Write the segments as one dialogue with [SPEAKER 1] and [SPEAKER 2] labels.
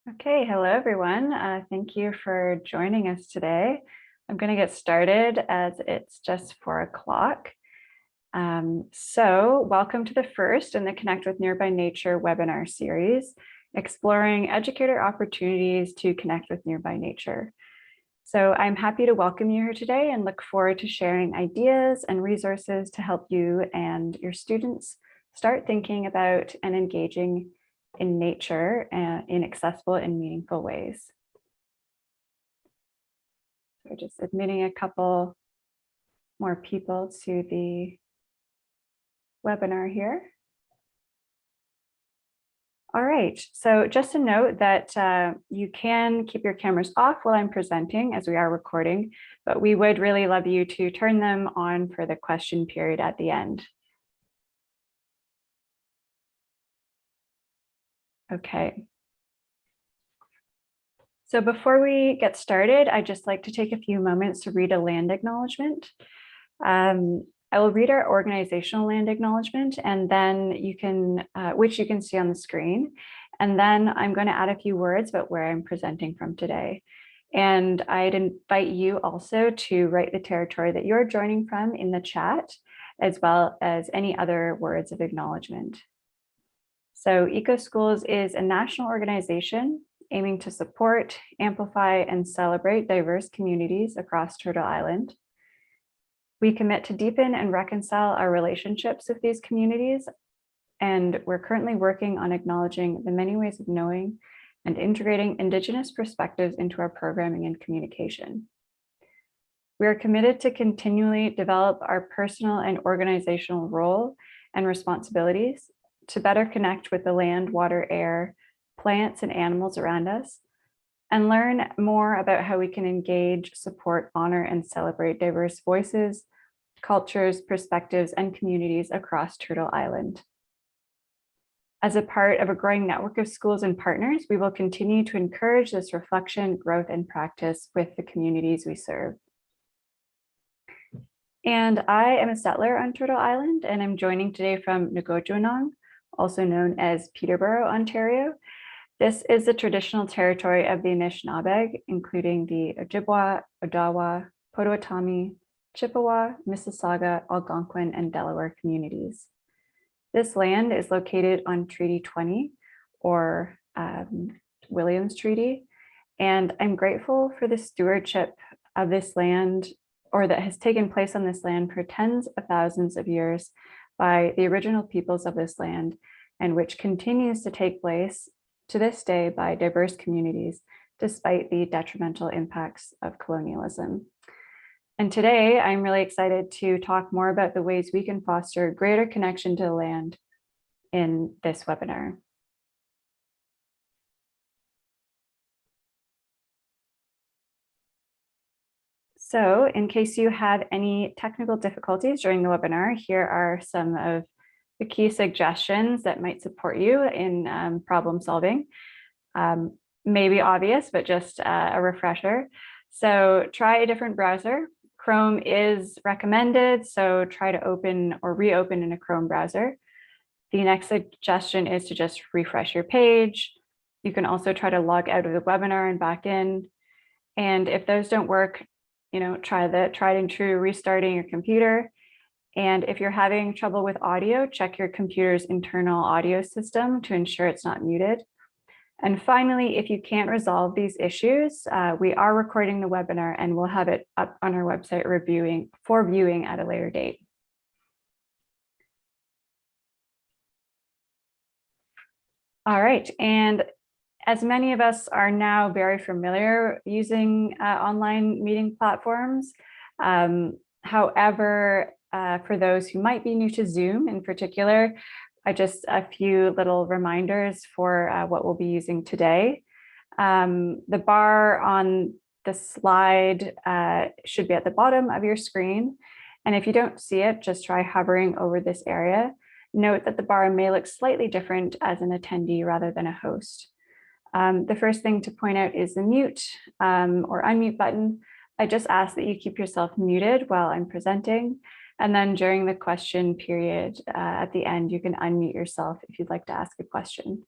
[SPEAKER 1] Okay, hello everyone. Thank you for joining us today. I'm going to get started as it's just 4 o'clock. So welcome to the first in the Connect with Nearby Nature webinar series, exploring educator opportunities to connect with nearby nature. So I'm happy to welcome you here today and look forward to sharing ideas and resources to help you and your students start thinking about and engaging in nature in accessible and meaningful ways. So just admitting a couple more people to the webinar here. All right, so just a note that you can keep your cameras off while I'm presenting as we are recording, but we would really love you to turn them on for the question period at the end. Okay. So before we get started, I'd just like to take a few moments to read a land acknowledgement. I will read our organizational land acknowledgement, and then you can, which you can see on the screen. And then I'm going to add a few words about where I'm presenting from today. And I'd invite you also to write the territory that you're joining from in the chat, as well as any other words of acknowledgement. So EcoSchools is a national organization aiming to support, amplify, and celebrate diverse communities across Turtle Island. We commit to deepen and reconcile our relationships with these communities, and we're currently working on acknowledging the many ways of knowing and integrating Indigenous perspectives into our programming and communication. We are committed to continually develop our personal and organizational role and responsibilities to better connect with the land, water, air, plants, and animals around us, and learn more about how we can engage, support, honor, and celebrate diverse voices, cultures, perspectives, and communities across Turtle Island. As a part of a growing network of schools and partners, we will continue to encourage this reflection, growth, and practice with the communities we serve. And I am a settler on Turtle Island, and I'm joining today from Ngojonong, also known as Peterborough, Ontario. This is the traditional territory of the Anishinaabe, including the Ojibwa, Odawa, Potawatomi, Chippewa, Mississauga, Algonquin, and Delaware communities. This land is located on Treaty 20, or Williams Treaty, and I'm grateful for the stewardship of this land, or that has taken place on this land for tens of thousands of years by the original peoples of this land, and which continues to take place to this day by diverse communities, despite the detrimental impacts of colonialism. And today, I'm really excited to talk more about the ways we can foster greater connection to the land in this webinar. So in case you have any technical difficulties during the webinar, here are some of the key suggestions that might support you in problem solving. May be obvious, but just a refresher. So try a different browser. Chrome is recommended, so try to open or reopen in a Chrome browser. The next suggestion is to just refresh your page. You can also try to log out of the webinar and back in. And if those don't work, try the tried and true restarting your computer. And if you're having trouble with audio, check your computer's internal audio system to ensure it's not muted. And finally, if you can't resolve these issues, we are recording the webinar and we'll have it up on our website for viewing at a later date. All right, and as many of us are now very familiar using online meeting platforms, however, for those who might be new to Zoom in particular, just a few little reminders for what we'll be using today. The bar on the slide should be at the bottom of your screen. And if you don't see it, just try hovering over this area. Note that the bar may look slightly different as an attendee rather than a host. The first thing to point out is the mute or unmute button. I just ask that you keep yourself muted while I'm presenting. And then during the question period at the end, you can unmute yourself if you'd like to ask a question.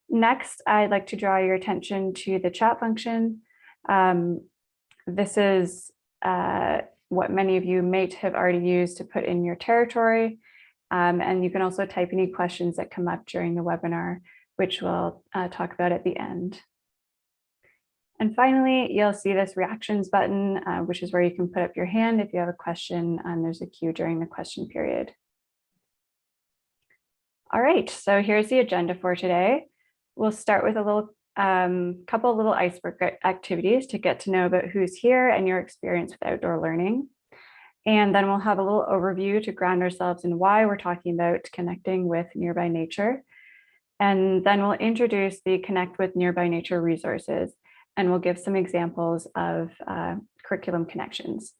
[SPEAKER 1] Next, I'd like to draw your attention to the chat function. This is what many of you may have already used to put in your territory. And you can also type any questions that come up during the webinar, which we'll talk about at the end. And finally, you'll see this reactions button, which is where you can put up your hand if you have a question, and there's a queue during the question period. All right, so here's the agenda for today. We'll start with a little couple of little icebreaker activities to get to know about who's here and your experience with outdoor learning. And then we'll have a little overview to ground ourselves in why we're talking about connecting with nearby nature. And then we'll introduce the Connect with Nearby Nature resources, and we'll give some examples of curriculum connections.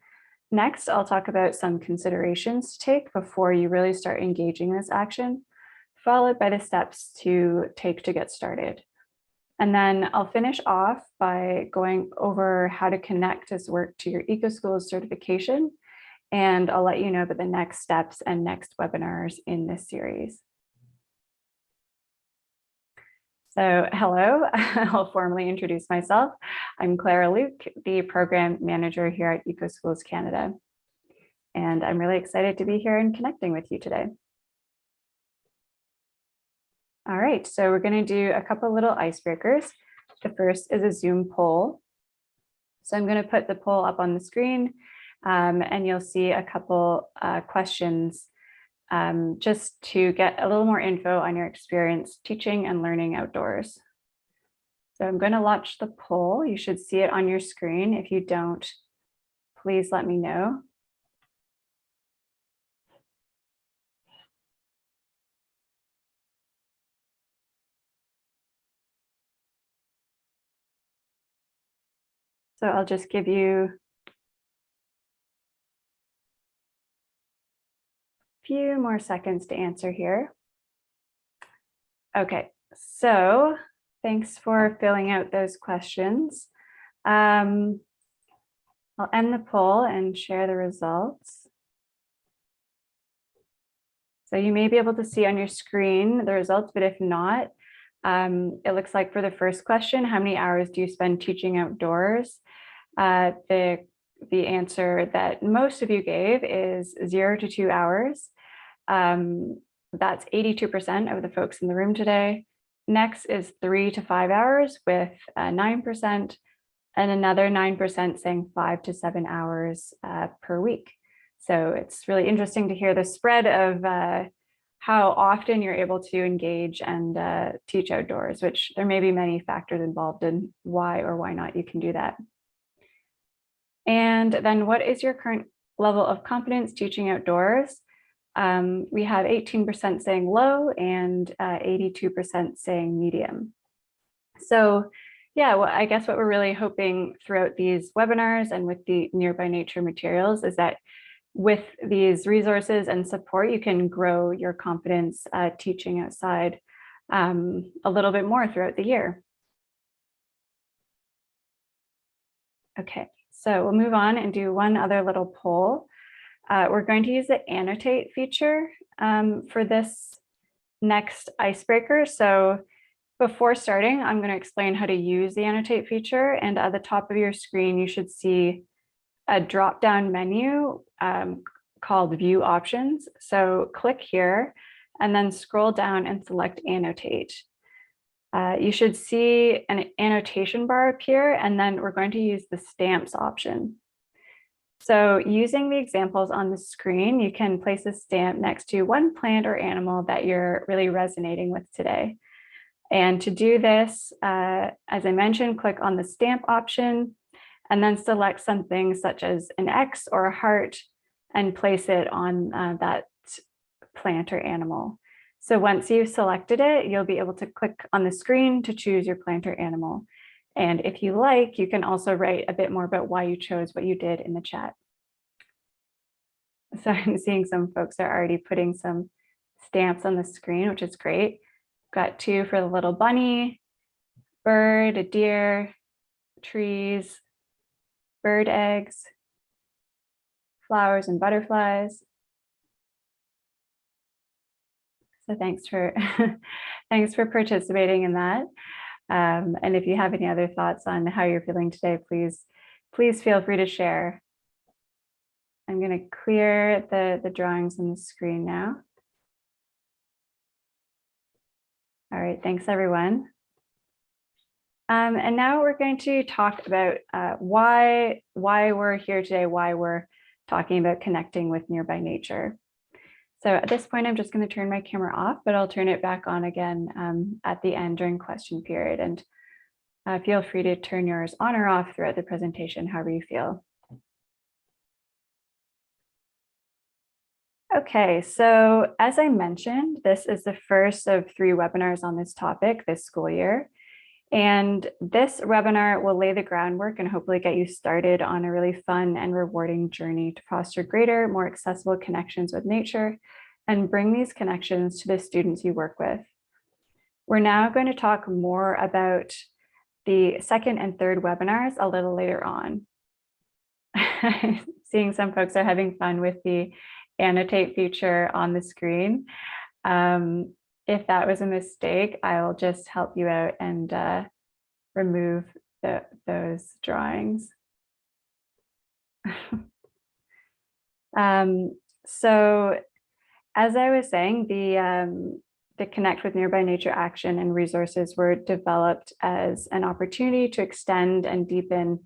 [SPEAKER 1] Next, I'll talk about some considerations to take before you really start engaging this action, followed by the steps to take to get started. And then I'll finish off by going over how to connect this work to your EcoSchools certification, and I'll let you know about the next steps and next webinars in this series. So hello, I'll formally introduce myself. I'm Clara Luke, the program manager here at EcoSchools Canada. And I'm really excited to be here and connecting with you today. All right, so we're going to do a couple little icebreakers. The first is a Zoom poll. So I'm going to put the poll up on the screen, and you'll see a couple questions just to get a little more info on your experience teaching and learning outdoors. So I'm going to launch the poll. You should see it on your screen. If you don't, please let me know. So I'll just give you a few more seconds to answer here. Okay, so thanks for filling out those questions. I'll end the poll and share the results. So you may be able to see on your screen the results, but if not, it looks like for the first question, how many hours do you spend teaching outdoors? The answer that most of you gave is 0 to 2 hours. That's 82% of the folks in the room today. Next is 3 to 5 hours with 9%, and another 9% saying 5 to 7 hours per week. So it's really interesting to hear the spread of how often you're able to engage and teach outdoors, which there may be many factors involved in why or why not you can do that. And then what is your current level of confidence teaching outdoors? We have 18% saying low and 82% saying medium. So yeah, well, I guess what we're really hoping throughout these webinars and with the Nearby Nature materials is that with these resources and support, you can grow your confidence teaching outside a little bit more throughout the year. Okay, so we'll move on and do one other little poll. We're going to use the annotate feature for this next icebreaker. So before starting, I'm going to explain how to use the annotate feature, and at the top of your screen, you should see a drop-down menu called View Options. So click here and then scroll down and select Annotate. You should see an annotation bar appear, and then we're going to use the stamps option. So using the examples on the screen, you can place a stamp next to one plant or animal that you're really resonating with today. And to do this, as I mentioned, click on the stamp option and then select something such as an X or a heart and place it on that plant or animal. So once you've selected it, you'll be able to click on the screen to choose your plant or animal. And if you like, you can also write a bit more about why you chose what you did in the chat. So I'm seeing some folks are already putting some stamps on the screen, which is great. Got 2 for the little bunny, bird, a deer, trees, bird eggs, flowers and butterflies. So thanks for thanks for participating in that. And if you have any other thoughts on how you're feeling today, please feel free to share. I'm going to clear the drawings on the screen now. All right, thanks everyone. And now we're going to talk about why we're here today, why we're talking about connecting with nearby nature. So at this point, I'm just going to turn my camera off, but I'll turn it back on again at the end during question period. And feel free to turn yours on or off throughout the presentation, however you feel. Okay, so as I mentioned, this is the first of 3 webinars on this topic this school year. And this webinar will lay the groundwork and hopefully get you started on a really fun and rewarding journey to foster greater, more accessible connections with nature and bring these connections to the students you work with. We're now going to talk more about the second and third webinars a little later on. Seeing some folks are having fun with the annotate feature on the screen. If that was a mistake, I'll just help you out and remove those drawings. So as I was saying, the Connect with Nearby Nature action and resources were developed as an opportunity to extend and deepen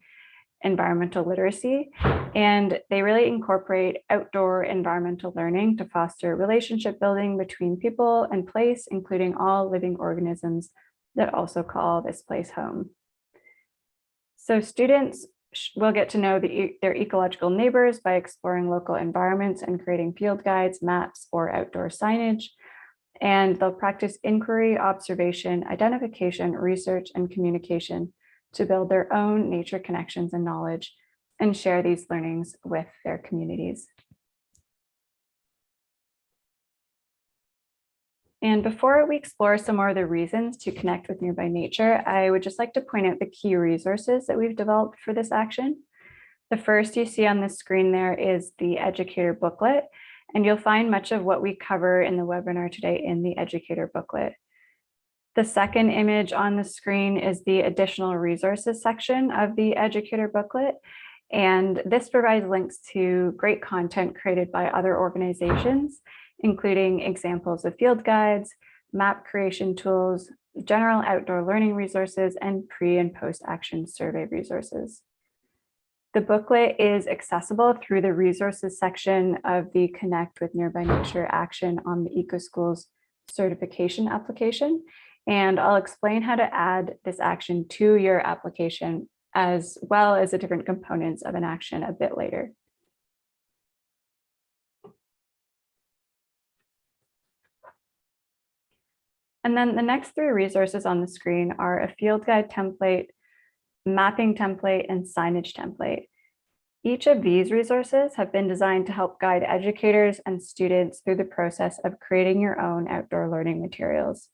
[SPEAKER 1] environmental literacy, and they really incorporate outdoor environmental learning to foster relationship building between people and place, including all living organisms that also call this place home. So students will get to know their ecological neighbors by exploring local environments and creating field guides, maps, or outdoor signage. And they'll practice inquiry, observation, identification, research, and communication to build their own nature connections and knowledge and share these learnings with their communities. And before we explore some more of the reasons to connect with nearby nature, I would just like to point out the key resources that we've developed for this action. The first you see on the screen there is the Educator booklet, and you'll find much of what we cover in the webinar today in the Educator booklet. The second image on the screen is the additional resources section of the Educator booklet. And this provides links to great content created by other organizations, including examples of field guides, map creation tools, general outdoor learning resources, and pre and post-action survey resources. The booklet is accessible through the resources section of the Connect with Nearby Nature action on the EcoSchools certification application. And I'll explain how to add this action to your application, as well as the different components of an action a bit later. And then the next 3 resources on the screen are a field guide template, mapping template, and signage template. Each of these resources have been designed to help guide educators and students through the process of creating your own outdoor learning materials.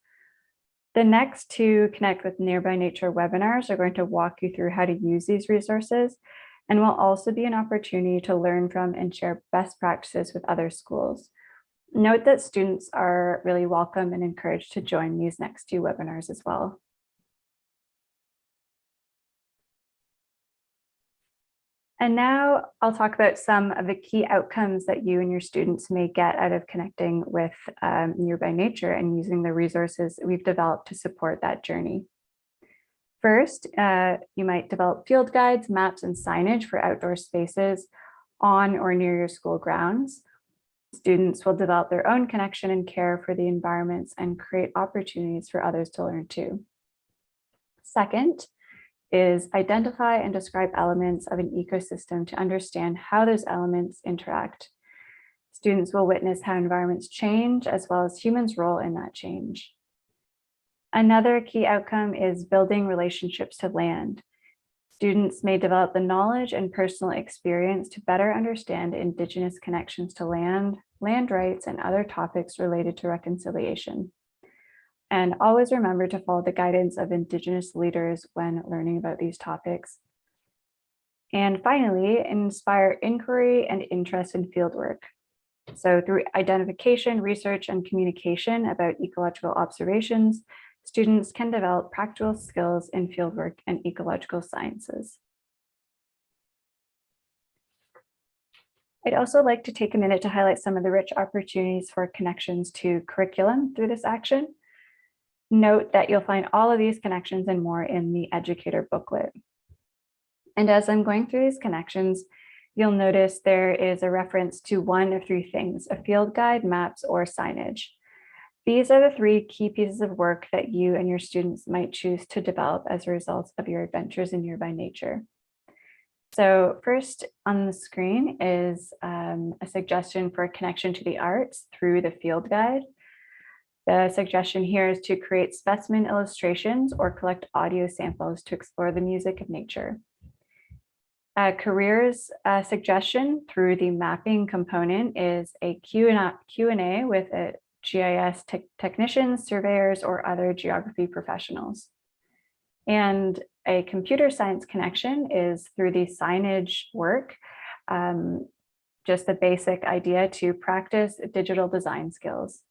[SPEAKER 1] The next 2 Connect with Nearby Nature webinars are going to walk you through how to use these resources, and will also be an opportunity to learn from and share best practices with other schools. Note that students are really welcome and encouraged to join these next 2 webinars as well. And now I'll talk about some of the key outcomes that you and your students may get out of connecting with nearby nature and using the resources we've developed to support that journey. First, you might develop field guides, maps, and signage for outdoor spaces on or near your school grounds. Students will develop their own connection and care for the environments and create opportunities for others to learn too. Second, is identify and describe elements of an ecosystem to understand how those elements interact. Students will witness how environments change as well as humans' role in that change. Another key outcome is building relationships to land. Students may develop the knowledge and personal experience to better understand Indigenous connections to land, land rights, and other topics related to reconciliation. And always remember to follow the guidance of Indigenous leaders when learning about these topics. And finally, inspire inquiry and interest in fieldwork. So through identification, research, and communication about ecological observations, students can develop practical skills in fieldwork and ecological sciences. I'd also like to take a minute to highlight some of the rich opportunities for connections to curriculum through this action. Note that you'll find all of these connections and more in the Educator booklet. And as I'm going through these connections, you'll notice there is a reference to one of three things: a field guide, maps, or signage. These are the three key pieces of work that you and your students might choose to develop as a result of your adventures in nearby nature. So first on the screen is a suggestion for a connection to the arts through the field guide. The suggestion here is to create specimen illustrations or collect audio samples to explore the music of nature. Careers suggestion through the mapping component is a Q&A with GIS technicians, surveyors, or other geography professionals. And a computer science connection is through the signage work, just the basic idea to practice digital design skills.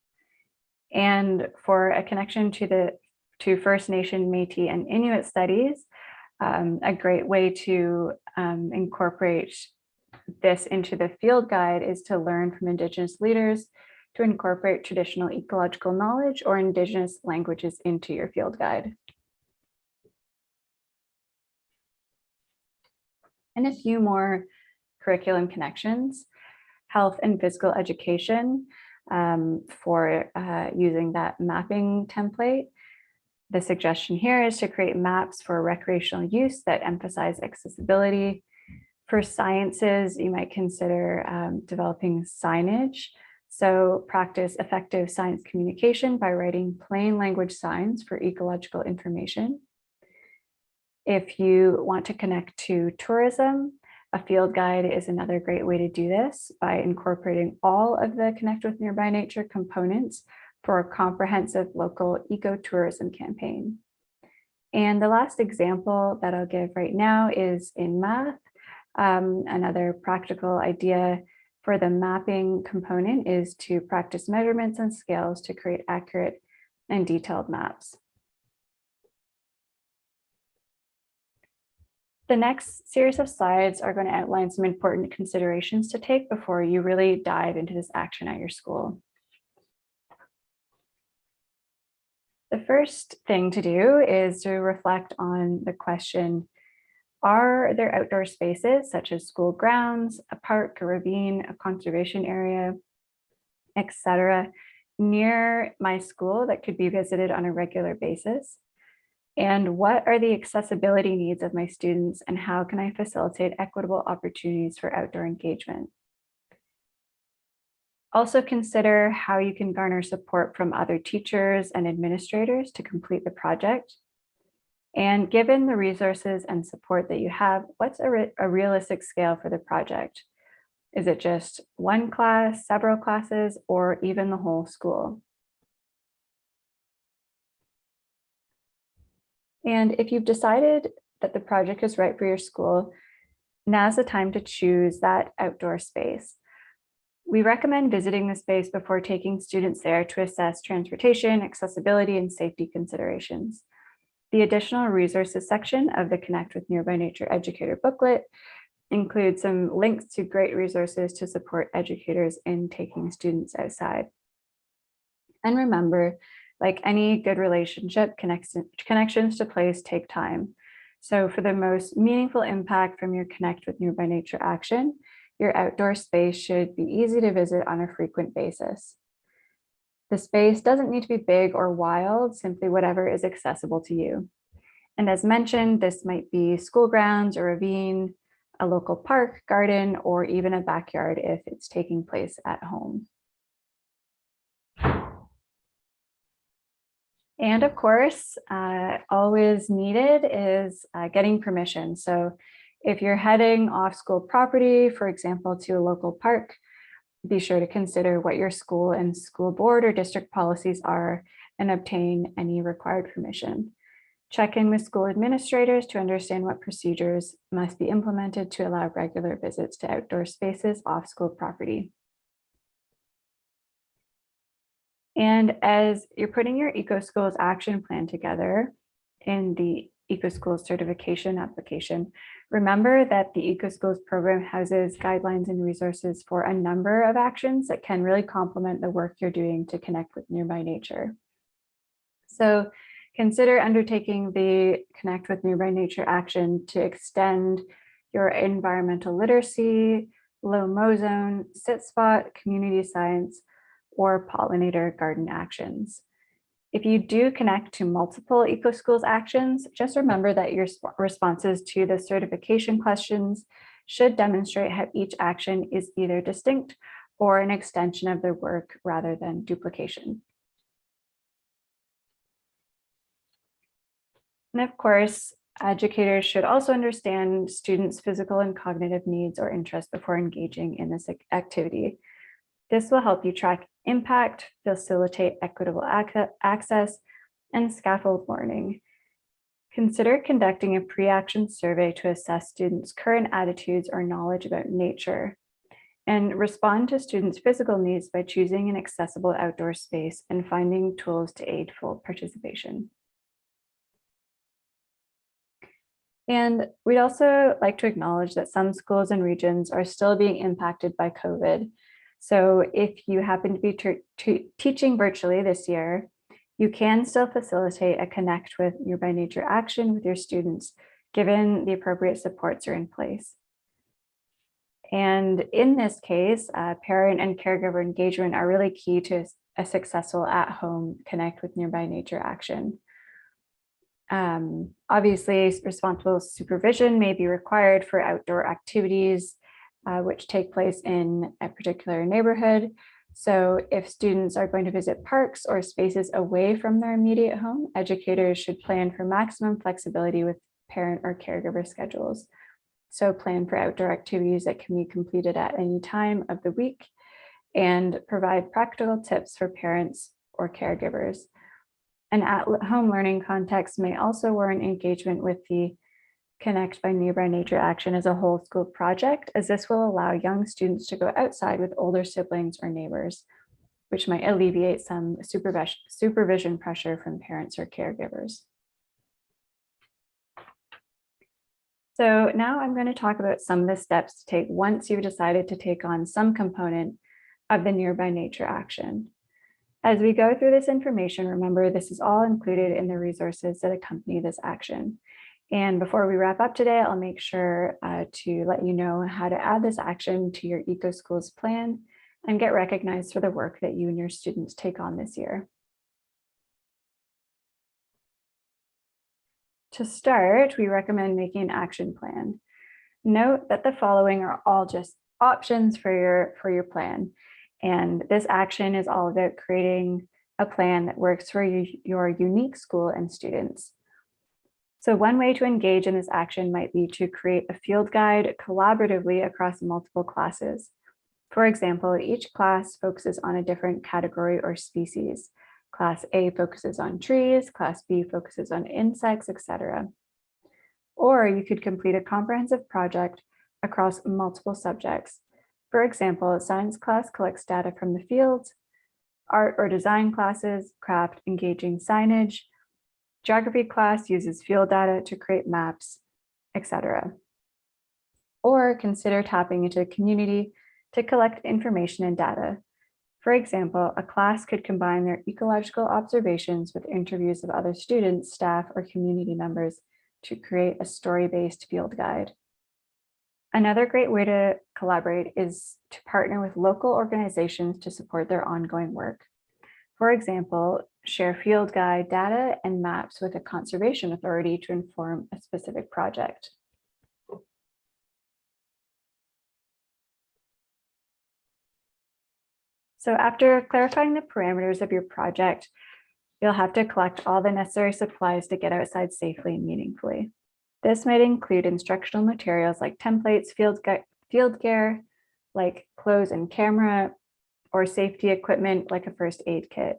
[SPEAKER 1] And for a connection to First Nation, Métis, and Inuit studies, a great way to incorporate this into the field guide is to learn from Indigenous leaders to incorporate traditional ecological knowledge or Indigenous languages into your field guide. And a few more curriculum connections: health and physical education for using that mapping template. The suggestion here is to create maps for recreational use that emphasize accessibility. For sciences, you might consider developing signage. So practice effective science communication by writing plain language signs for ecological information. If you want to connect to tourism, a field guide is another great way to do this by incorporating all of the Connect with Nearby Nature components for a comprehensive local ecotourism campaign. And the last example that I'll give right now is in math. Another practical idea for the mapping component is to practice measurements and scales to create accurate and detailed maps. The next series of slides are going to outline some important considerations to take before you really dive into this action at your school. The first thing to do is to reflect on the question: are there outdoor spaces such as school grounds, a park, a ravine, a conservation area, etc., near my school that could be visited on a regular basis? And what are the accessibility needs of my students, and how can I facilitate equitable opportunities for outdoor engagement? Also consider how you can garner support from other teachers and administrators to complete the project. And given the resources and support that you have, what's a realistic scale for the project? Is it just one class, several classes, or even the whole school? And if you've decided that the project is right for your school, now's the time to choose that outdoor space. We recommend visiting the space before taking students there to assess transportation, accessibility, and safety considerations. The additional resources section of the Connect with Nearby Nature Educator booklet includes some links to great resources to support educators in taking students outside. And remember, like any good relationship, connections to place take time. So for the most meaningful impact from your Connect with Nearby Nature action, your outdoor space should be easy to visit on a frequent basis. The space doesn't need to be big or wild, simply whatever is accessible to you. And as mentioned, this might be school grounds, a ravine, a local park, garden, or even a backyard if it's taking place at home. And of course, always needed is getting permission. So if you're heading off school property, for example, to a local park, be sure to consider what your school and school board or district policies are and obtain any required permission. Check in with school administrators to understand what procedures must be implemented to allow regular visits to outdoor spaces off school property. And as you're putting your EcoSchools action plan together in the EcoSchools certification application, remember that the EcoSchools program houses guidelines and resources for a number of actions that can really complement the work you're doing to connect with nearby nature. So consider undertaking the Connect with Nearby Nature action to extend your environmental literacy, low mow zone, sit spot, community science, or pollinator garden actions. If you do connect to multiple EcoSchools actions, just remember that your responses to the certification questions should demonstrate how each action is either distinct or an extension of their work rather than duplication. And of course, educators should also understand students' physical and cognitive needs or interests before engaging in this activity. This will help you track impact, facilitate equitable access, and scaffold learning. Consider conducting a pre-action survey to assess students' current attitudes or knowledge about nature, and respond to students' physical needs by choosing an accessible outdoor space and finding tools to aid full participation. And we'd also like to acknowledge that some schools and regions are still being impacted by COVID. So if you happen to be teaching virtually this year, you can still facilitate a Connect with Nearby Nature action with your students, given the appropriate supports are in place. And in this case, parent and caregiver engagement are really key to a successful at-home Connect with Nearby Nature action. Obviously, responsible supervision may be required for outdoor activities which take place in a particular neighborhood. So if students are going to visit parks or spaces away from their immediate home, educators should plan for maximum flexibility with parent or caregiver schedules. So plan for outdoor activities that can be completed at any time of the week and provide practical tips for parents or caregivers. An at-home learning context may also warrant engagement with the Connect by Nearby Nature action as a whole school project, as this will allow young students to go outside with older siblings or neighbors, which might alleviate some supervision pressure from parents or caregivers. So now I'm going to talk about some of the steps to take once you've decided to take on some component of the Nearby Nature action. As we go through this information, remember this is all included in the resources that accompany this action. And before we wrap up today, I'll make sure to let you know how to add this action to your EcoSchools plan and get recognized for the work that you and your students take on this year. To start, we recommend making an action plan. Note that the following are all just options for your plan. And this action is all about creating a plan that works for your unique school and students. So one way to engage in this action might be to create a field guide collaboratively across multiple classes. For example, each class focuses on a different category or species. Class A focuses on trees, Class B focuses on insects, etc. Or you could complete a comprehensive project across multiple subjects. For example, a science class collects data from the field, art or design classes craft engaging signage, geography class uses field data to create maps, etc. Or consider tapping into the community to collect information and data. For example, a class could combine their ecological observations with interviews of other students, staff, or community members to create a story-based field guide. Another great way to collaborate is to partner with local organizations to support their ongoing work. For example, share field guide data and maps with a conservation authority to inform a specific project. So after clarifying the parameters of your project, you'll have to collect all the necessary supplies to get outside safely and meaningfully. This might include instructional materials like templates, field gear, like clothes and camera, or safety equipment like a first aid kit.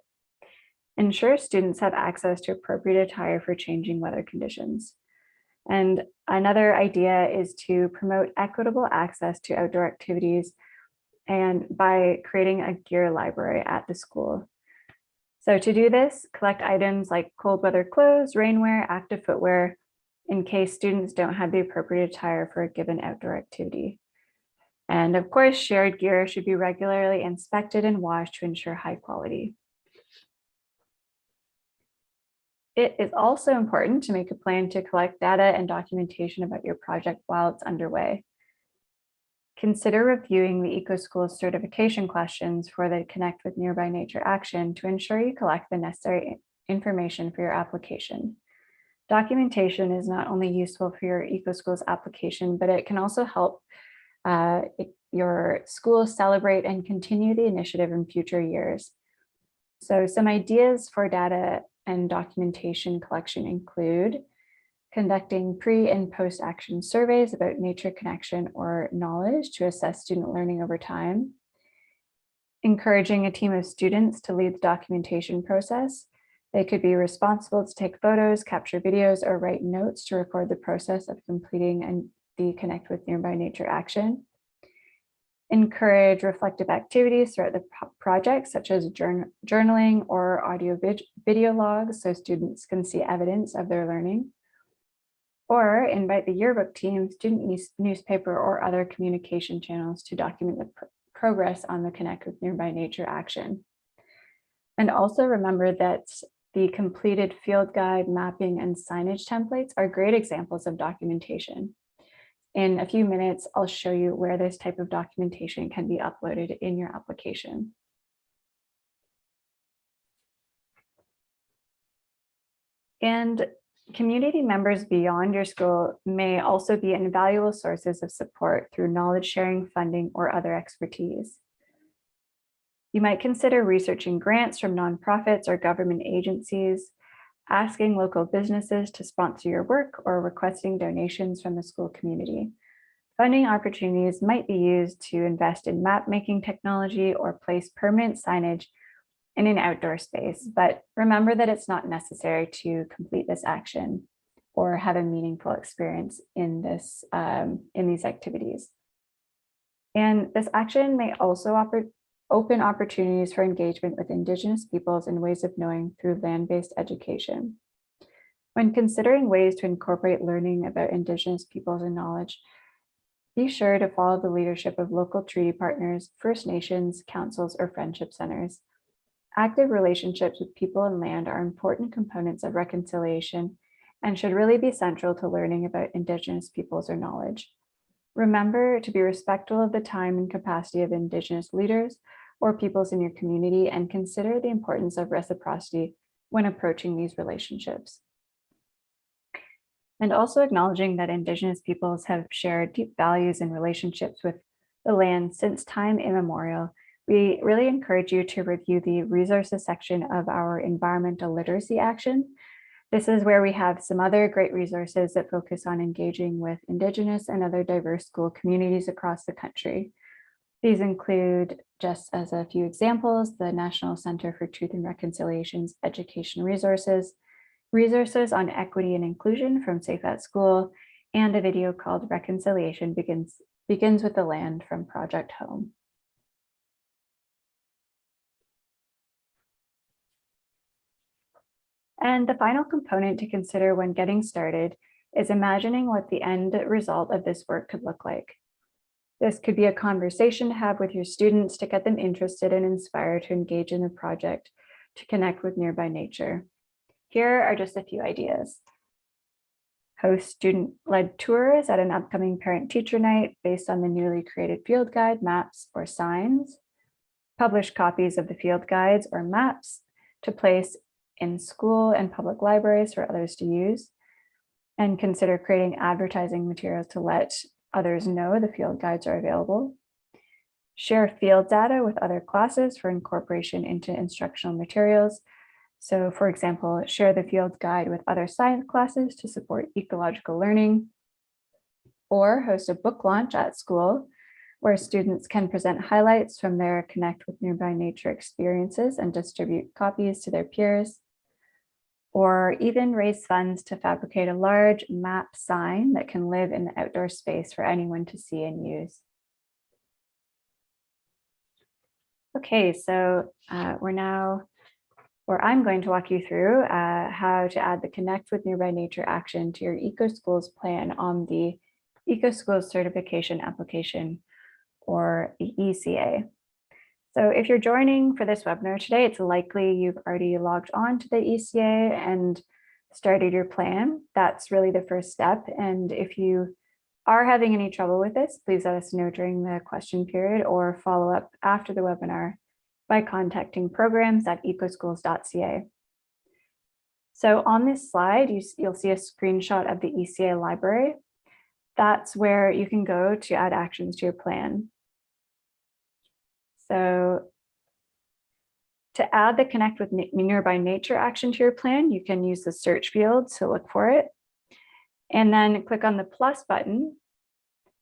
[SPEAKER 1] Ensure students have access to appropriate attire for changing weather conditions. And another idea is to promote equitable access to outdoor activities and by creating a gear library at the school. So to do this, collect items like cold weather clothes, rainwear, active footwear, in case students don't have the appropriate attire for a given outdoor activity. And of course, shared gear should be regularly inspected and washed to ensure high quality. It is also important to make a plan to collect data and documentation about your project while it's underway. Consider reviewing the EcoSchools certification questions for the Connect with Nearby Nature action to ensure you collect the necessary information for your application. Documentation is not only useful for your EcoSchools application, but it can also help your school celebrate and continue the initiative in future years. So some ideas for data and documentation collection include conducting pre and post action surveys about nature connection or knowledge to assess student learning over time, encouraging a team of students to lead the documentation process. They could be responsible to take photos, capture videos, or write notes to record the process of completing the Connect with Nearby Nature action. Encourage reflective activities throughout the project, such as journaling or audio video logs, so students can see evidence of their learning. Or invite the yearbook team, student newspaper, or other communication channels to document the progress on the Connect with Nearby Nature action. And also remember that the completed field guide, mapping, and signage templates are great examples of documentation. In a few minutes, I'll show you where this type of documentation can be uploaded in your application. And community members beyond your school may also be invaluable sources of support through knowledge sharing, funding, or other expertise. You might consider researching grants from nonprofits or government agencies, asking local businesses to sponsor your work, or requesting donations from the school community. Funding opportunities might be used to invest in map-making technology or place permanent signage in an outdoor space, but remember that it's not necessary to complete this action or have a meaningful experience in these activities. And this action may also open opportunities for engagement with Indigenous peoples and ways of knowing through land-based education. When considering ways to incorporate learning about Indigenous peoples and knowledge, be sure to follow the leadership of local treaty partners, First Nations, councils, or friendship centers. Active relationships with people and land are important components of reconciliation and should really be central to learning about Indigenous peoples or knowledge. Remember to be respectful of the time and capacity of Indigenous leaders or peoples in your community, and consider the importance of reciprocity when approaching these relationships. And also acknowledging that Indigenous peoples have shared deep values and relationships with the land since time immemorial. We really encourage you to review the resources section of our environmental literacy action. This is where we have some other great resources that focus on engaging with Indigenous and other diverse school communities across the country. These include, just as a few examples, the National Center for Truth and Reconciliation's education resources on equity and inclusion from Safe at School, and a video called Reconciliation Begins with the Land from Project Home. And the final component to consider when getting started is imagining what the end result of this work could look like. This could be a conversation to have with your students to get them interested and inspired to engage in the project to connect with nearby nature. Here are just a few ideas. Host student-led tours at an upcoming parent-teacher night based on the newly created field guide, maps, or signs. Publish copies of the field guides or maps to place in school and public libraries for others to use. And consider creating advertising materials to let others know the field guides are available. Share field data with other classes for incorporation into instructional materials. So for example, share the field guide with other science classes to support ecological learning, or host a book launch at school where students can present highlights from their Connect with Nearby Nature experiences and distribute copies to their peers, or even raise funds to fabricate a large map sign that can live in the outdoor space for anyone to see and use. Okay, so we're now or I'm going to walk you through how to add the Connect with Nearby Nature action to your EcoSchools plan on the EcoSchools certification application, or the ECA. So if you're joining for this webinar today, it's likely you've already logged on to the ECA and started your plan. That's really the first step. And if you are having any trouble with this, please let us know during the question period or follow up after the webinar by contacting programs@ecoschools.ca. So on this slide, you'll see a screenshot of the ECA library. That's where you can go to add actions to your plan. So to add the Connect with Nearby Nature action to your plan, you can use the search field to look for it, and then click on the plus button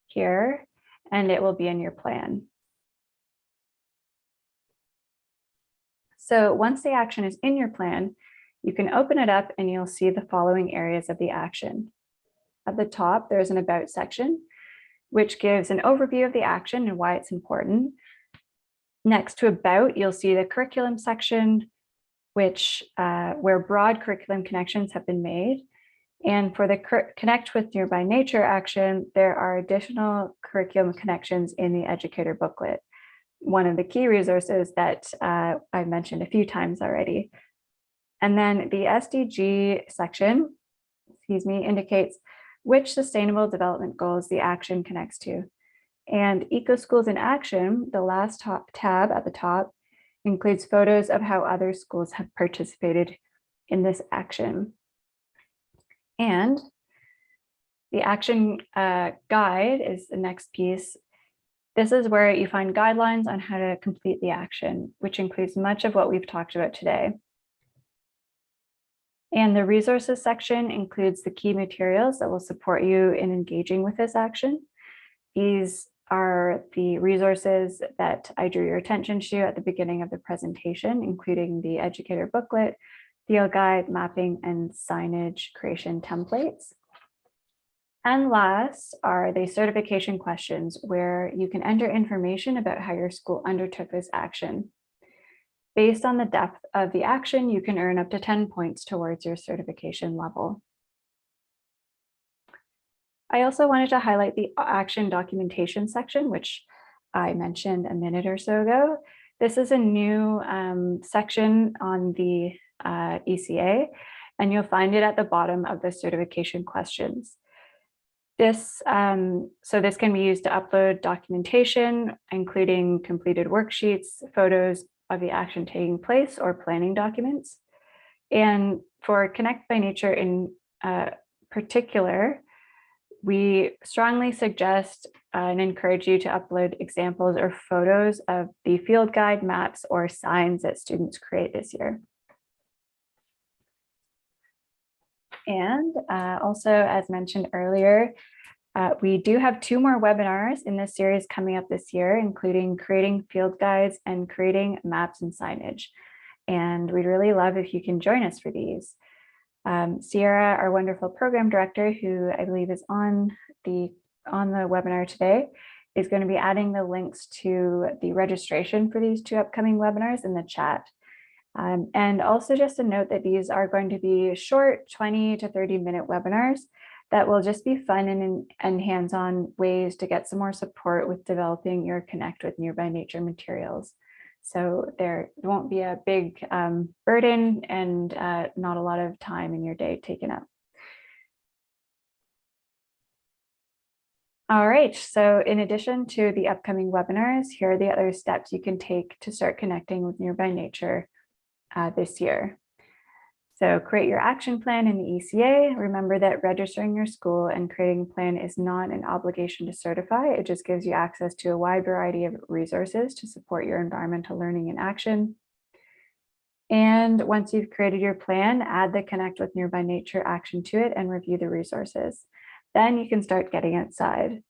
[SPEAKER 1] here, and it will be in your plan. So once the action is in your plan, you can open it up and you'll see the following areas of the action. At the top, there's an About section, which gives an overview of the action and why it's important. Next to About, you'll see the curriculum section, which where broad curriculum connections have been made. And for the Connect with Nearby Nature action, there are additional curriculum connections in the Educator booklet, one of the key resources that I've mentioned a few times already. And then the SDG section, indicates which sustainable development goals the action connects to. And EcoSchools in Action, the last tab at the top, includes photos of how other schools have participated in this action. And the action guide is the next piece. This is where you find guidelines on how to complete the action, which includes much of what we've talked about today. And the resources section includes the key materials that will support you in engaging with this action. These are the resources that I drew your attention to at the beginning of the presentation, including the Educator booklet, field guide, mapping, and signage creation templates. And last are the certification questions, where you can enter information about how your school undertook this action. Based on the depth of the action, you can earn up to 10 points towards your certification level. I also wanted to highlight the action documentation section, which I mentioned a minute or so ago. This is a new section on the ECA, and you'll find it at the bottom of the certification questions. So this can be used to upload documentation, including completed worksheets, photos of the action taking place, or planning documents. And for Connect by Nature in particular, we strongly suggest and encourage you to upload examples or photos of the field guide, maps, or signs that students create this year. And also, as mentioned earlier, we do have 2 more webinars in this series coming up this year, including creating field guides and creating maps and signage. And we'd really love if you can join us for these. Sierra, our wonderful program director, who I believe is on the webinar today, is going to be adding the links to the registration for these 2 upcoming webinars in the chat. And also just a note that these are going to be short 20 to 30-minute webinars that will just be fun and hands-on ways to get some more support with developing your Connect with Nearby Nature materials. So there won't be a big burden and not a lot of time in your day taken up. All right, so in addition to the upcoming webinars, here are the other steps you can take to start connecting with Nearby Nature this year. So create your action plan in the ECA. Remember that registering your school and creating a plan is not an obligation to certify. It just gives you access to a wide variety of resources to support your environmental learning in action. And once you've created your plan, add the Connect with Nearby Nature action to it and review the resources. Then you can start getting outside.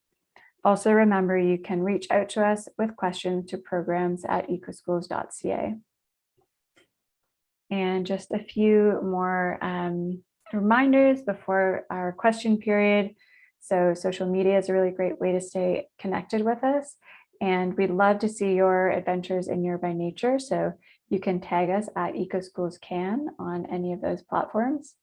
[SPEAKER 1] Also remember, you can reach out to us with questions to programs@ecoschools.ca. And just a few more reminders before our question period. So social media is a really great way to stay connected with us. And we'd love to see your adventures in Nearby Nature. So You can tag us at EcoSchools Can on any of those platforms.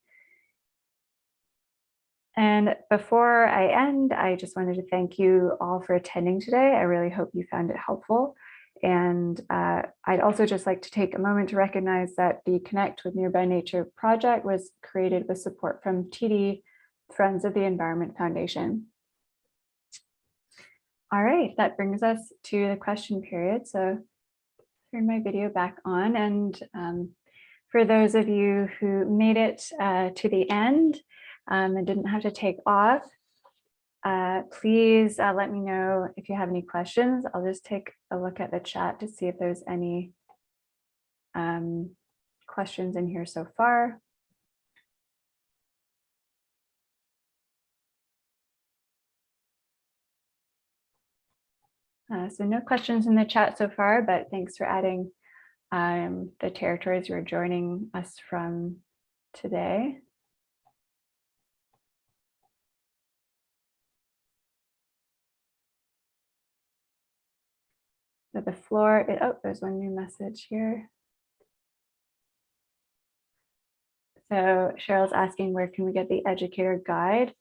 [SPEAKER 1] And before I end, I just wanted to thank you all for attending today. I really hope you found it helpful. And I'd also just like to take a moment to recognize that the Connect with Nearby Nature project was created with support from TD, Friends of the Environment Foundation. All right, that brings us to the question period. So turn my video back on. And for those of you who made it to the end and didn't have to take off, please let me know if you have any questions. I'll just take a look at the chat to see if there's any questions in here so far. So no questions in the chat so far, but thanks for adding the territories you're joining us from today. So the floor, oh, there's one new message here. So Cheryl's asking, where can we get the Educator guide?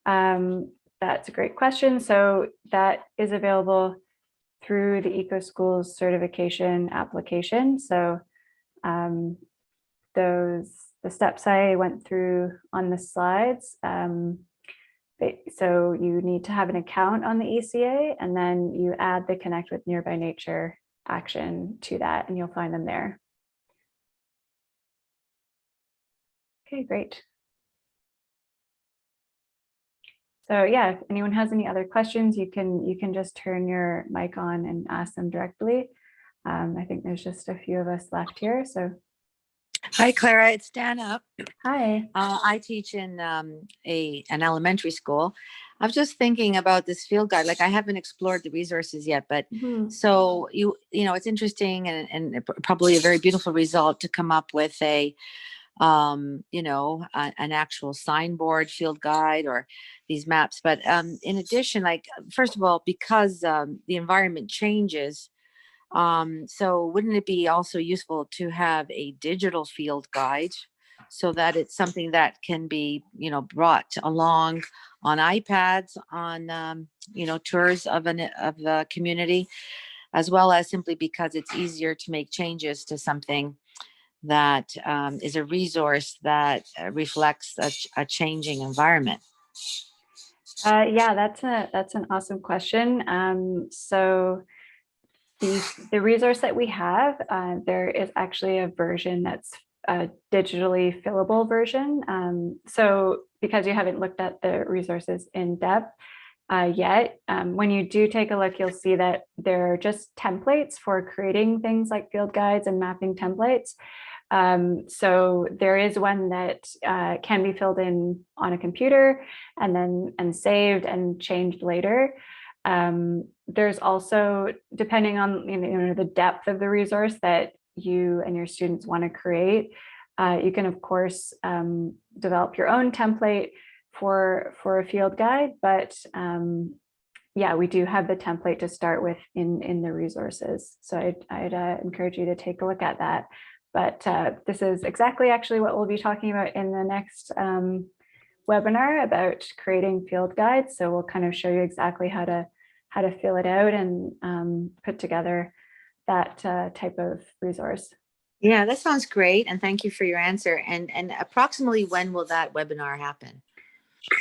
[SPEAKER 1] That's a great question. So that is available through the EcoSchools certification application. So the steps I went through on the slides. So you need to have an account on the ECA, and then you add the Connect with Nearby Nature action to that, and you'll find them there. Okay, great. So yeah, if anyone has any other questions, you can just turn your mic on and ask them directly. I think there's just a few of us left here. So
[SPEAKER 2] hi, Clara, it's Dana.
[SPEAKER 1] Hi.
[SPEAKER 2] I teach in an elementary school. I was just thinking about this field guide. Like, I haven't explored the resources yet, but so you know, it's interesting and probably a very beautiful result to come up with a you know, an actual signboard field guide or these maps. But in addition, like, first of all, because the environment changes, so wouldn't it be also useful to have a digital field guide so that it's something that can be, you know, brought along on iPads on, you know, tours of the community, as well as simply because it's easier to make changes to something that is a resource that reflects a changing environment?
[SPEAKER 1] Yeah, that's an awesome question. So the resource that we have, there is actually a version that's a digitally fillable version. So because you haven't looked at the resources in depth yet, when you do take a look, you'll see that there are just templates for creating things like field guides and mapping templates. So there is one that can be filled in on a computer and saved and changed later. There's also, depending on the depth of the resource that you and your students want to create, you can of course develop your own template for a field guide, but yeah, we do have the template to start with in the resources. So I'd encourage you to take a look at that. But this is exactly actually what we'll be talking about in the next webinar about creating field guides. So we'll kind of show you exactly how to fill it out and put together that type of resource.
[SPEAKER 2] Yeah, that sounds great. And thank you for your answer. And approximately when will that webinar happen?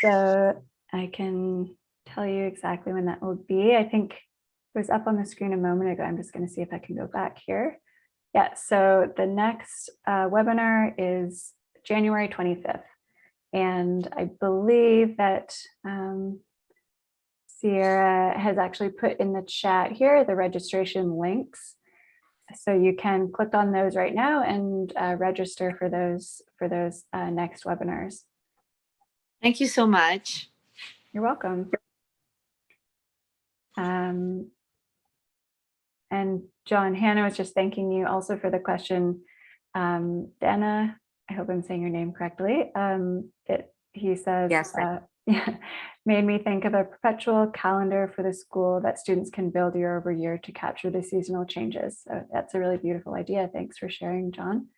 [SPEAKER 1] So I can tell you exactly when that will be. I think it was up on the screen a moment ago. I'm just going to see if I can go back here. Yeah, so the next webinar is January 25th. And I believe that Sierra has actually put in the chat here the registration links. So you can click on those right now and register for those next webinars.
[SPEAKER 2] Thank you so much.
[SPEAKER 1] You're welcome. And John, Hannah was just thanking you also for the question. Dana, I hope I'm saying your name correctly. He says,
[SPEAKER 2] yes,
[SPEAKER 1] Yeah, made me think of a perpetual calendar for the school that students can build year over year to capture the seasonal changes. So that's a really beautiful idea. Thanks for sharing, John.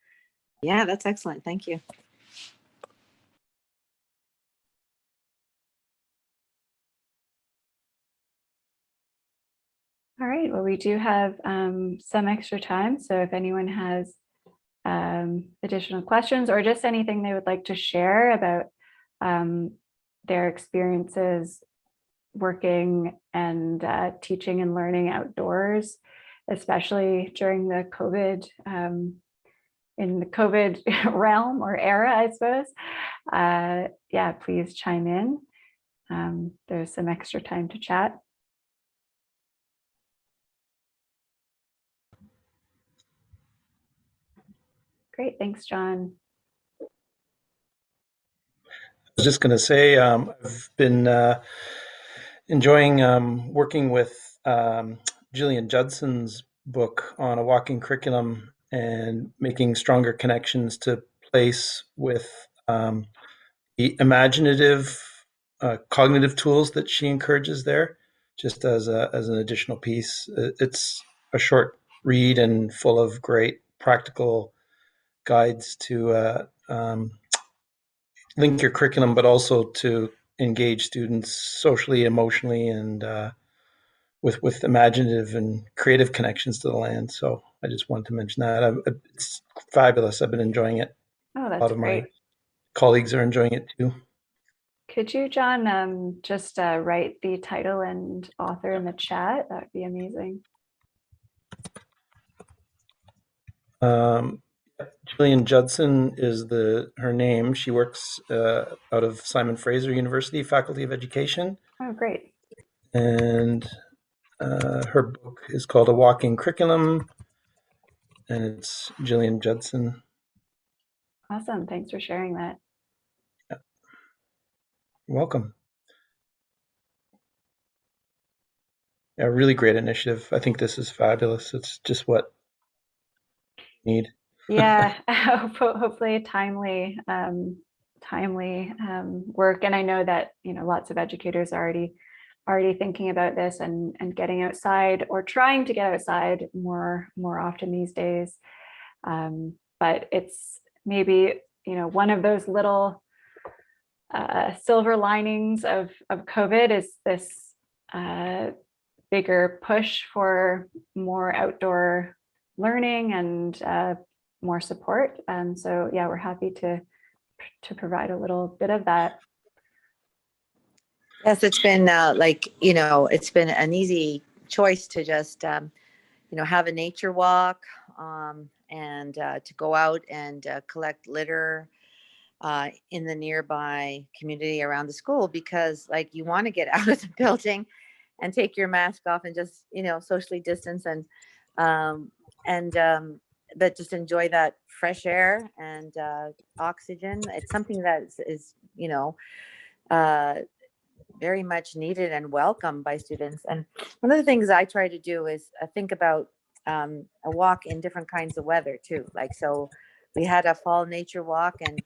[SPEAKER 2] Yeah, that's excellent. Thank you.
[SPEAKER 1] All right, well, we do have some extra time. So if anyone has additional questions or just anything they would like to share about their experiences working and teaching and learning outdoors, especially during the COVID, in the COVID realm or era, I suppose. Yeah, please chime in. There's some extra time to chat. Great, thanks, John.
[SPEAKER 3] I was just going to say, I've been enjoying working with Gillian Judson's book on a walking curriculum and making stronger connections to place with the imaginative cognitive tools that she encourages there, just as an additional piece. It's a short read and full of great practical guides to link your curriculum, but also to engage students socially, emotionally, and with imaginative and creative connections to the land. So I just wanted to mention that. It's fabulous. I've been enjoying it.
[SPEAKER 1] Oh,
[SPEAKER 3] A
[SPEAKER 1] that's
[SPEAKER 3] lot of my
[SPEAKER 1] great.
[SPEAKER 3] colleagues are enjoying it too.
[SPEAKER 1] Could you, John, just write the title and author in the chat? That would be amazing.
[SPEAKER 3] Gillian Judson is her name. She works out of Simon Fraser University, Faculty of Education,
[SPEAKER 1] Oh, great.
[SPEAKER 3] and her book is called A Walking Curriculum, and it's Gillian Judson.
[SPEAKER 1] Awesome. Thanks for sharing that.
[SPEAKER 3] You're welcome. A really great initiative. I think this is fabulous. It's just what we need.
[SPEAKER 1] Yeah, hopefully a timely work. And I know that, lots of educators are already thinking about this and getting outside or trying to get outside more often these days. But it's maybe, one of those little silver linings of COVID is this bigger push for more outdoor learning and more support. So yeah, we're happy to provide a little bit of that.
[SPEAKER 2] Yes, it's been it's been an easy choice to just, have a nature walk and to go out and collect litter in the nearby community around the school, because you want to get out of the building and take your mask off and just, socially distance but just enjoy that fresh air and oxygen. It's something that is very much needed and welcome by students. And one of the things I try to do is think about a walk in different kinds of weather too. So we had a fall nature walk, and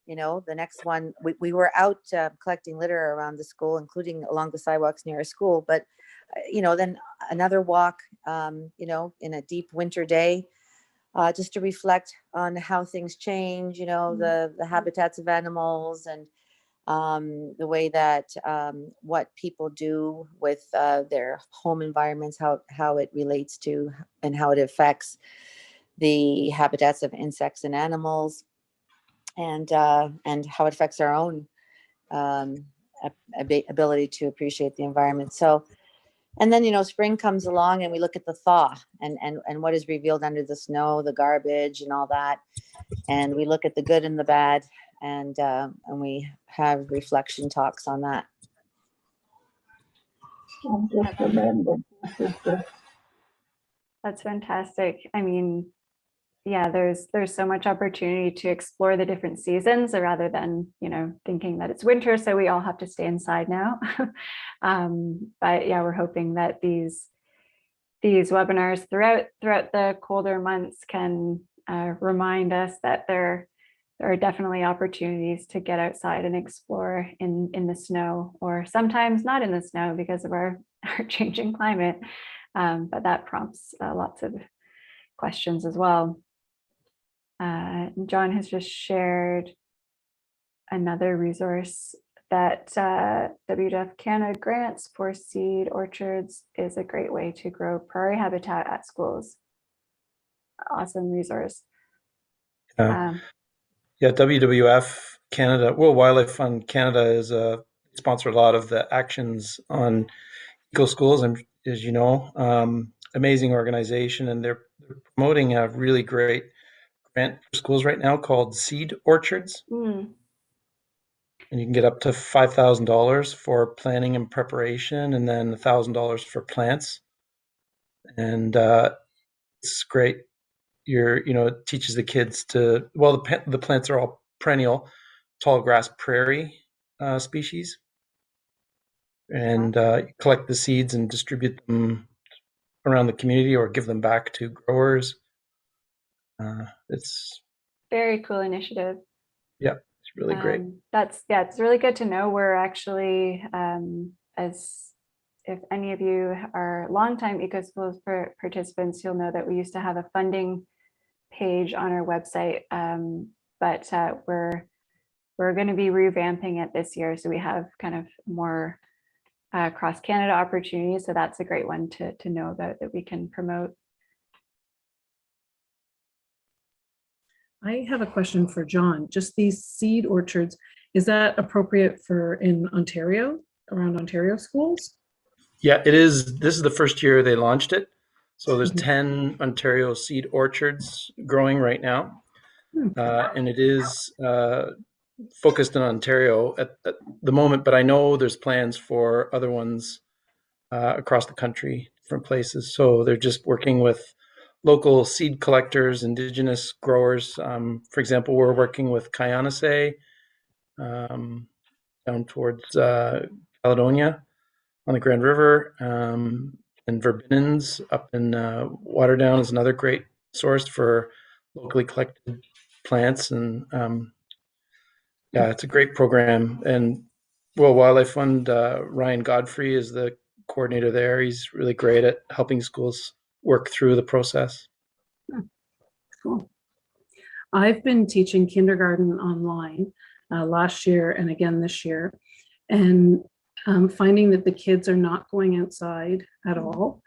[SPEAKER 2] the next one we were out collecting litter around the school, including along the sidewalks near our school. But then another walk in a deep winter day, just to reflect on how things change, the habitats of animals, and the way that what people do with their home environments, how it relates to and how it affects the habitats of insects and animals, and how it affects our own ability to appreciate the environment. So, and then spring comes along and we look at the thaw and what is revealed under the snow, the garbage and all that, and we look at the good and the bad, and we have reflection talks on that.
[SPEAKER 1] That's fantastic. I mean, yeah, there's so much opportunity to explore the different seasons rather than, thinking that it's winter, so we all have to stay inside now. But yeah, we're hoping that these webinars throughout the colder months can remind us that there there are definitely opportunities to get outside and explore in the snow, or sometimes not in the snow because of our changing climate. But that prompts lots of questions as well. John has just shared another resource that WWF Canada grants for seed orchards is a great way to grow prairie habitat at schools. Awesome resource.
[SPEAKER 3] Yeah, WWF Canada, World Wildlife Fund Canada is sponsor a lot of the actions on EcoSchools, as you know, amazing organization, and they're promoting a really great grant for schools right now called Seed Orchards. And you can get up to $5,000 for planning and preparation, and then $1,000 for plants. And it's great. It teaches the kids to, well, the plants are all perennial, tall grass prairie species, and collect the seeds and distribute them around the community or give them back to growers. It's
[SPEAKER 1] very cool initiative.
[SPEAKER 3] Yeah, it's really great.
[SPEAKER 1] It's really good to know. We're actually, as if any of you are longtime EcoSchools participants, you'll know that we used to have a funding page on our website, but we're going to be revamping it this year, so we have kind of more cross Canada opportunities. So that's a great one to know about that we can promote.
[SPEAKER 4] I have a question for John. Just these seed orchards, is that appropriate for in Ontario, around Ontario schools?
[SPEAKER 3] Yeah, it is. This is the first year they launched it. So there's 10 Ontario seed orchards growing right now. And it is focused in Ontario at the moment, but I know there's plans for other ones across the country, different places. So they're just working with local seed collectors, Indigenous growers. For example, we're working with Kayanase down towards Caledonia on the Grand River, and Verbinens up in Waterdown is another great source for locally collected plants. And it's a great program. And World Wildlife Fund, Ryan Godfrey is the coordinator there. He's really great at helping schools work through the process.
[SPEAKER 4] Cool. I've been teaching kindergarten online last year and again this year, and finding that the kids are not going outside at all.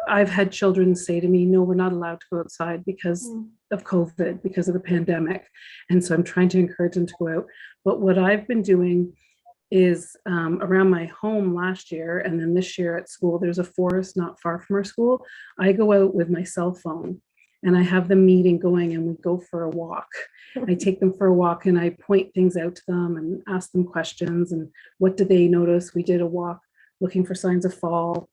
[SPEAKER 4] I've had children say to me, no, we're not allowed to go outside because of COVID, because of the pandemic. And so I'm trying to encourage them to go out. But what I've been doing is around my home last year, and then this year at school, there's a forest not far from our school. I go out with my cell phone and I have the meeting going, and we go for a walk. I take them for a walk and I point things out to them and ask them questions. And what did they notice? We did a walk looking for signs of fall.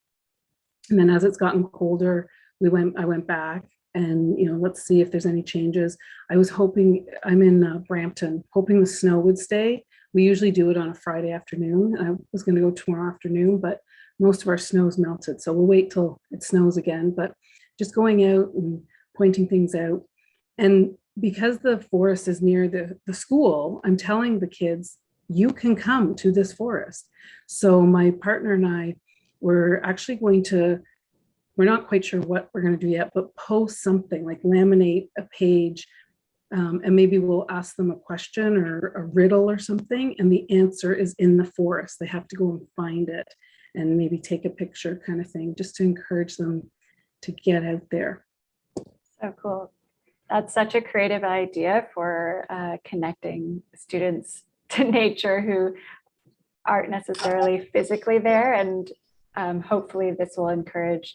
[SPEAKER 4] And then as it's gotten colder, I went back and, let's see if there's any changes. I was hoping, I'm in Brampton, hoping the snow would stay. We usually do it on a Friday afternoon. I was going to go tomorrow afternoon, but most of our snow's melted. So we'll wait till it snows again. But just going out and pointing things out. And because the forest is near the school, I'm telling the kids, you can come to this forest. So my partner and I were actually we're not quite sure what we're going to do yet, but post something, like laminate a page, and maybe we'll ask them a question or a riddle or something, and the answer is in the forest. They have to go and find it and maybe take a picture, kind of thing, just to encourage them to get out there.
[SPEAKER 1] So cool. That's such a creative idea for connecting students to nature who aren't necessarily physically there. And hopefully this will encourage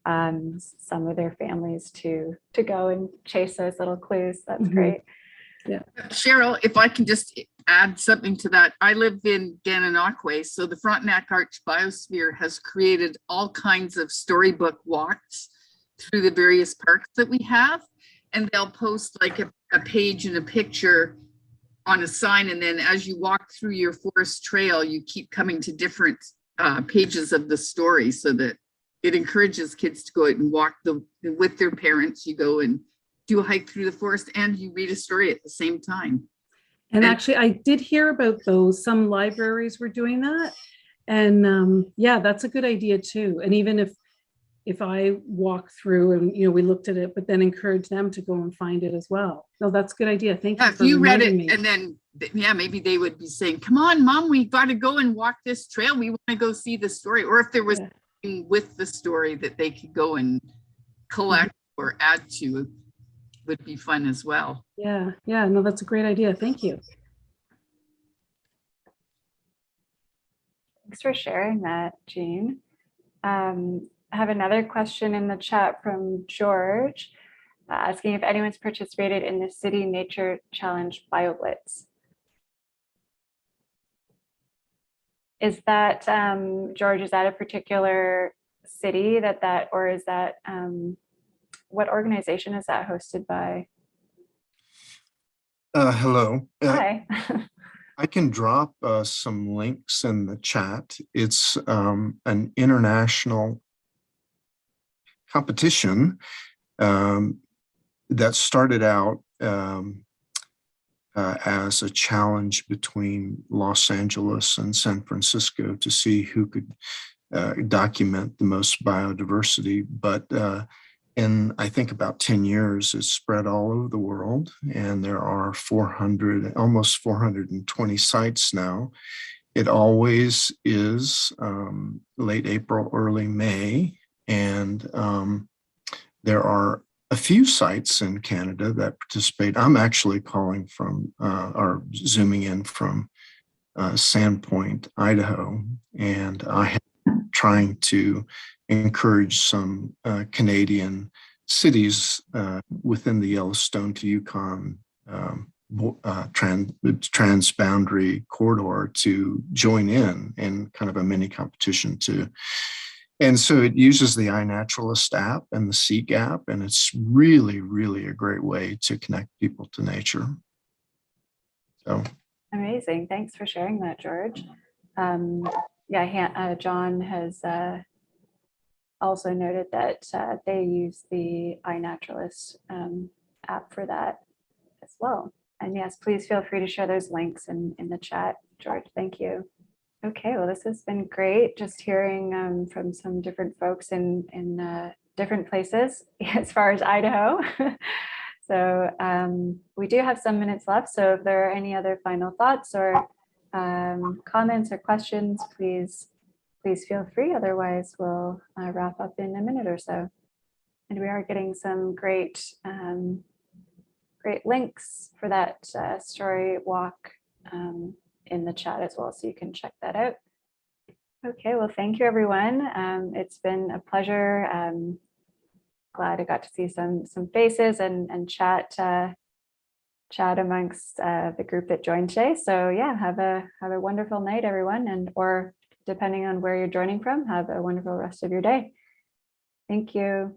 [SPEAKER 1] some of their families to go and chase those little clues. That's great.
[SPEAKER 4] Yeah.
[SPEAKER 5] Cheryl, if I can just add something to that. I live in Gananoque, so the Frontenac Arch Biosphere has created all kinds of storybook walks through the various parks that we have. And they'll post like a page and a picture on a sign. And then as you walk through your forest trail, you keep coming to different pages of the story, so that it encourages kids to go out and walk with their parents. You go and do a hike through the forest and you read a story at the same time.
[SPEAKER 4] And actually, I did hear about those. Some libraries were doing that. And yeah, that's a good idea too. And even if I walk through and, you know, we looked at it, but then encourage them to go and find it as well. No, that's a good idea. Thank you
[SPEAKER 5] Yeah,
[SPEAKER 4] for
[SPEAKER 5] if you read it
[SPEAKER 4] reminding me.
[SPEAKER 5] and then, yeah, maybe they would be saying, come on, Mom, we got to go and walk this trail. We want to go see the story. Or if there was
[SPEAKER 4] Yeah.
[SPEAKER 5] something with the story that they could go and collect or add to, would be fun as well.
[SPEAKER 4] Yeah, yeah, no, that's a great idea. Thank you.
[SPEAKER 1] Thanks for sharing that, Jean. I have another question in the chat from George, asking if anyone's participated in the City Nature Challenge BioBlitz. Is that, George, is that a particular city or is that, what organization is that hosted by?
[SPEAKER 6] Hello.
[SPEAKER 1] Hi.
[SPEAKER 6] I can drop some links in the chat. It's an international competition that started out as a challenge between Los Angeles and San Francisco to see who could document the most biodiversity. But in, I think, about 10 years, it's spread all over the world, and there are almost 420 sites now. It always is late April, early May, and there are a few sites in Canada that participate. I'm actually calling from or zooming in from Sandpoint, Idaho, and I am trying to encourage some Canadian cities within the Yellowstone to Yukon transboundary corridor to join in kind of a mini competition too. And so it uses the iNaturalist app and the Seek app, and it's really, really a great way to connect people to nature. So
[SPEAKER 1] Amazing. Thanks for sharing that, George. Yeah, John has also noted that they use the iNaturalist app for that as well. And yes, please feel free to share those links in the chat, George. Thank you. Okay, well, this has been great, just hearing from some different folks in different places as far as Idaho. So we do have some minutes left. So if there are any other final thoughts or comments or questions, please feel free. Otherwise, we'll wrap up in a minute or so. And we are getting some great links for that story walk in the chat as well, so you can check that out. Okay, well, thank you, everyone. It's been a pleasure. Glad I got to see some faces and chat amongst the group that joined today. So yeah, have a wonderful night, everyone, and or depending on where you're joining from, have a wonderful rest of your day. Thank you.